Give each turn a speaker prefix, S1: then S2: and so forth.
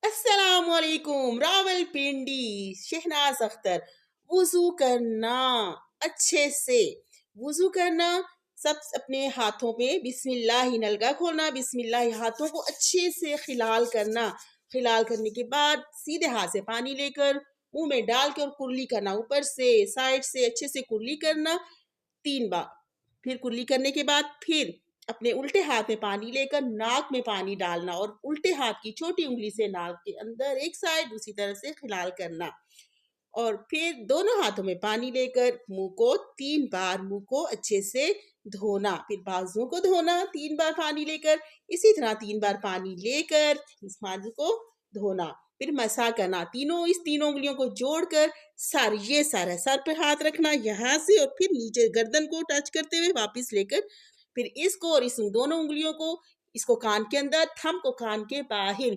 S1: अस्सलामुअलैकुम। रावलपिंडी, शहनाज अख्तर। वुजू करना अच्छे से, वुजू करना। सब अपने हाथों पे बिस्मिल्लाह, नलका खोलना, बिस्मिल्लाह, हाथों को अच्छे से खिलाल करना। खिलाल करने के बाद सीधे हाथ से पानी लेकर मुंह में डालकर कुर्ली करना, ऊपर से साइड से अच्छे से कुर्ली करना 3 बार। फिर कुर्ली करने के बाद फिर अपने उल्टे हाथ में पानी लेकर नाक में पानी डालना और उल्टे हाथ की छोटी उंगली से नाक के अंदर एक साइड दूसरी तरफ से खिलाल करना। और फिर दोनों हाथों में पानी लेकर मुंह को 3 बार मुंह को अच्छे से धोना। फिर बाजुओं को धोना 3 बार पानी लेकर, इसी तरह 3 बार पानी लेकर इस बाजू को धोना। फिर मसा करना, इस तीनों उंगलियों को जोड़कर सर पे हाथ रखना यहाँ से, और फिर नीचे गर्दन को टच करते हुए वापस लेकर फिर इसको और इस दोनों उंगलियों को, इसको कान के अंदर, थंब को कान के बाहर